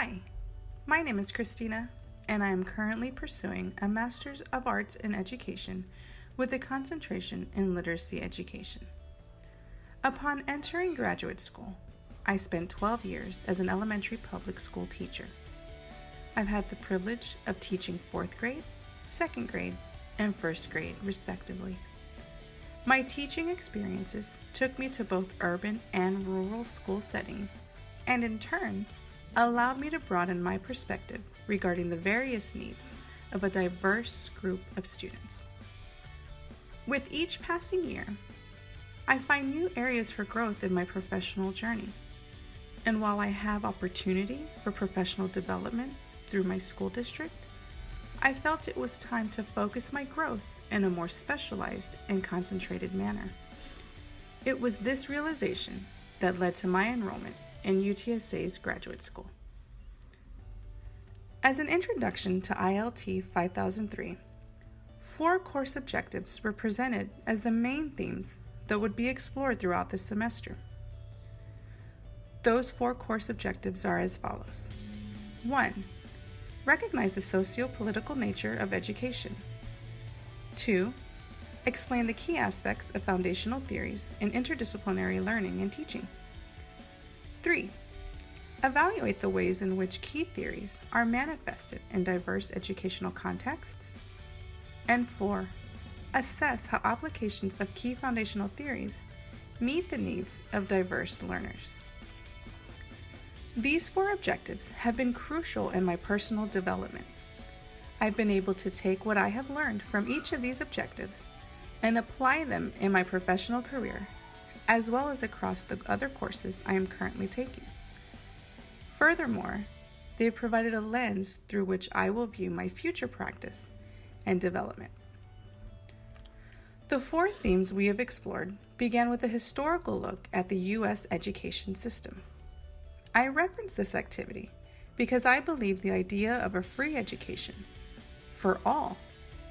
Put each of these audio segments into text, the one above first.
Hi, my name is Christina, and I am currently pursuing a Master's of Arts in Education with a concentration in literacy education. Upon entering graduate school, I spent 12 years as an elementary public school teacher. I've had the privilege of teaching 4th grade, 2nd grade, and 1st grade, respectively. My teaching experiences took me to both urban and rural school settings, and in turn, allowed me to broaden my perspective regarding the various needs of a diverse group of students. With each passing year, I find new areas for growth in my professional journey. And while I have opportunity for professional development through my school district, I felt it was time to focus my growth in a more specialized and concentrated manner. It was this realization that led to my enrollment in UTSA's graduate school. As an introduction to ILT 5003, 4 course objectives were presented as the main themes that would be explored throughout this semester. Those 4 course objectives are as follows. 1. Recognize the socio-political nature of education. 2. Explain the key aspects of foundational theories in interdisciplinary learning and teaching. 3. Evaluate the ways in which key theories are manifested in diverse educational contexts. And 4. Assess how applications of key foundational theories meet the needs of diverse learners. These 4 objectives have been crucial in my personal development. I've been able to take what I have learned from each of these objectives and apply them in my professional career, as well as across the other courses I am currently taking. Furthermore, they have provided a lens through which I will view my future practice and development. The 4 themes we have explored began with a historical look at the U.S. education system. I reference this activity because I believe the idea of a free education for all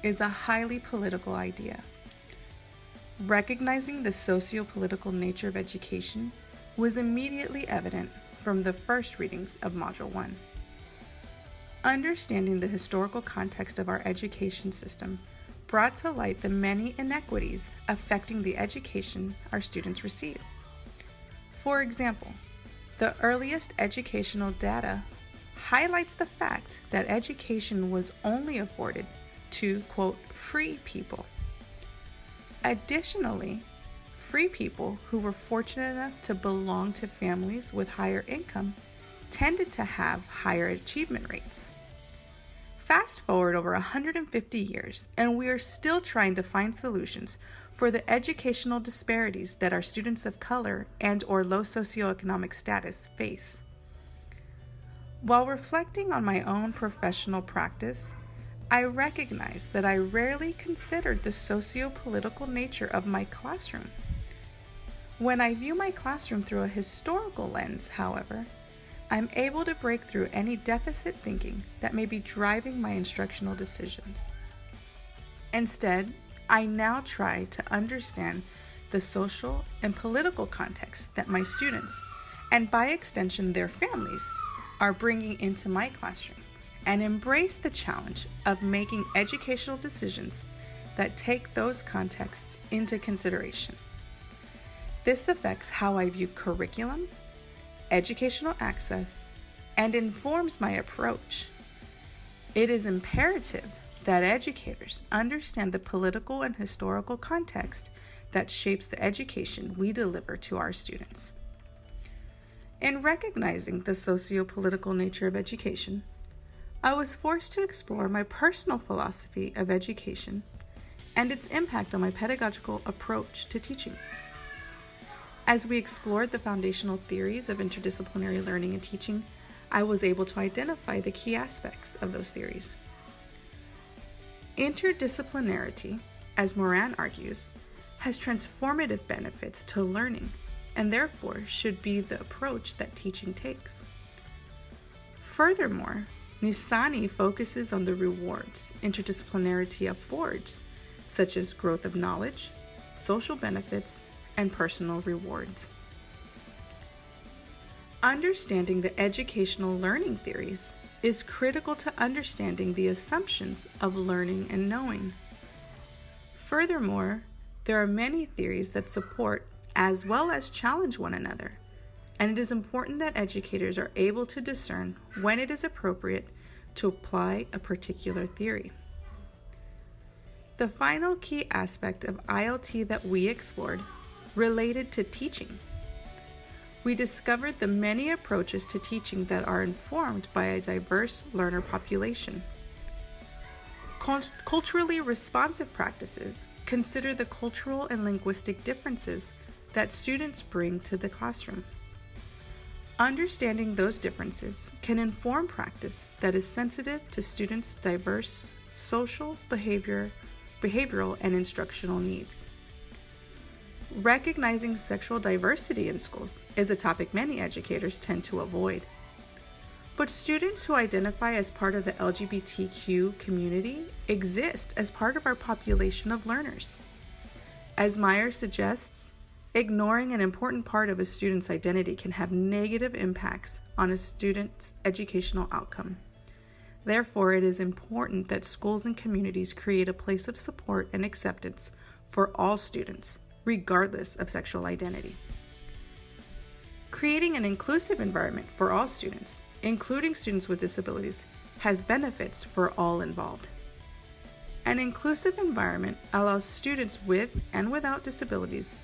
is a highly political idea. Recognizing the socio-political nature of education was immediately evident from the first readings of Module 1. Understanding the historical context of our education system brought to light the many inequities affecting the education our students receive. For example, the earliest educational data highlights the fact that education was only afforded to, quote, free people. Additionally, free people who were fortunate enough to belong to families with higher income tended to have higher achievement rates. Fast forward over 150 years, and we are still trying to find solutions for the educational disparities that our students of color and/or low socioeconomic status face. While reflecting on my own professional practice, I recognize that I rarely considered the socio-political nature of my classroom. When I view my classroom through a historical lens, however, I'm able to break through any deficit thinking that may be driving my instructional decisions. Instead, I now try to understand the social and political context that my students, and by extension their families, are bringing into my classroom, and embrace the challenge of making educational decisions that take those contexts into consideration. This affects how I view curriculum, educational access, and informs my approach. It is imperative that educators understand the political and historical context that shapes the education we deliver to our students. In recognizing the socio-political nature of education, I was forced to explore my personal philosophy of education and its impact on my pedagogical approach to teaching. As we explored the foundational theories of interdisciplinary learning and teaching, I was able to identify the key aspects of those theories. Interdisciplinarity, as Moran argues, has transformative benefits to learning and therefore should be the approach that teaching takes. Furthermore, Nisani focuses on the rewards interdisciplinarity affords, such as growth of knowledge, social benefits, and personal rewards. Understanding the educational learning theories is critical to understanding the assumptions of learning and knowing. Furthermore, there are many theories that support as well as challenge one another, and it is important that educators are able to discern when it is appropriate to apply a particular theory. The final key aspect of ILT that we explored related to teaching. We discovered the many approaches to teaching that are informed by a diverse learner population. Culturally responsive practices consider the cultural and linguistic differences that students bring to the classroom. Understanding those differences can inform practice that is sensitive to students' diverse social, behavioral, and instructional needs. Recognizing sexual diversity in schools is a topic many educators tend to avoid. But students who identify as part of the LGBTQ community exist as part of our population of learners. As Meyer suggests, ignoring an important part of a student's identity can have negative impacts on a student's educational outcome. Therefore, it is important that schools and communities create a place of support and acceptance for all students, regardless of sexual identity. Creating an inclusive environment for all students, including students with disabilities, has benefits for all involved. An inclusive environment allows students with and without disabilities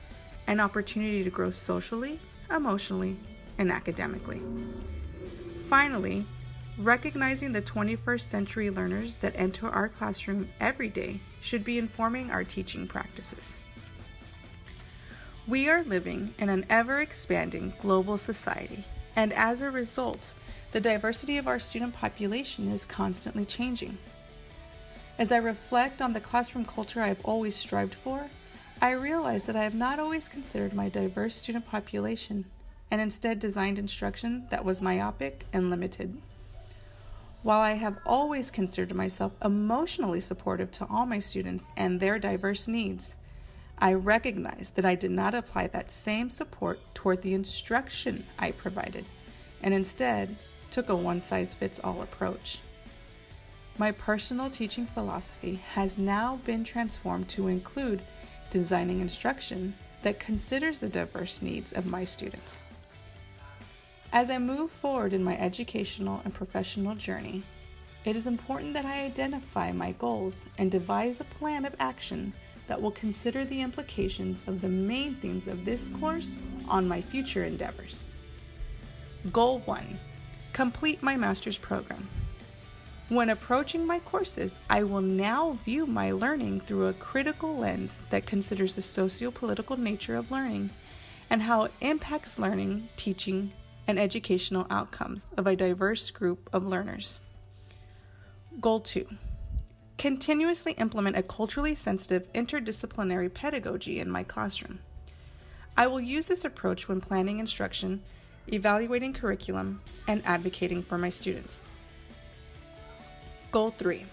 an opportunity to grow socially, emotionally, and academically. Finally, recognizing the 21st century learners that enter our classroom every day should be informing our teaching practices. We are living in an ever-expanding global society, and as a result, the diversity of our student population is constantly changing. As I reflect on the classroom culture I have always strived for, I realize that I have not always considered my diverse student population and instead designed instruction that was myopic and limited. While I have always considered myself emotionally supportive to all my students and their diverse needs, I recognize that I did not apply that same support toward the instruction I provided, and instead took a one-size-fits-all approach. My personal teaching philosophy has now been transformed to include designing instruction that considers the diverse needs of my students. As I move forward in my educational and professional journey, it is important that I identify my goals and devise a plan of action that will consider the implications of the main themes of this course on my future endeavors. Goal 1. Complete my master's program. When approaching my courses, I will now view my learning through a critical lens that considers the socio-political nature of learning and how it impacts learning, teaching, and educational outcomes of a diverse group of learners. Goal 2. Continuously implement a culturally sensitive interdisciplinary pedagogy in my classroom. I will use this approach when planning instruction, evaluating curriculum, and advocating for my students. Goal 3.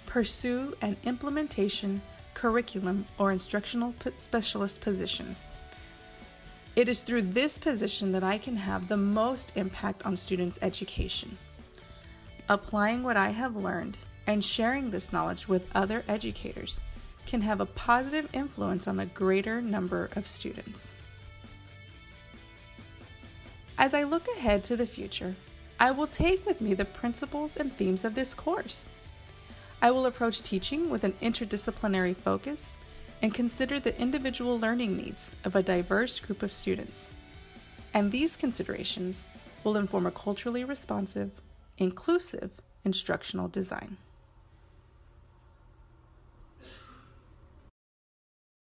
Pursue an implementation, curriculum, or instructional specialist position. It is through this position that I can have the most impact on students' education. Applying what I have learned and sharing this knowledge with other educators can have a positive influence on a greater number of students. As I look ahead to the future, I will take with me the principles and themes of this course. I will approach teaching with an interdisciplinary focus and consider the individual learning needs of a diverse group of students. And these considerations will inform a culturally responsive, inclusive instructional design.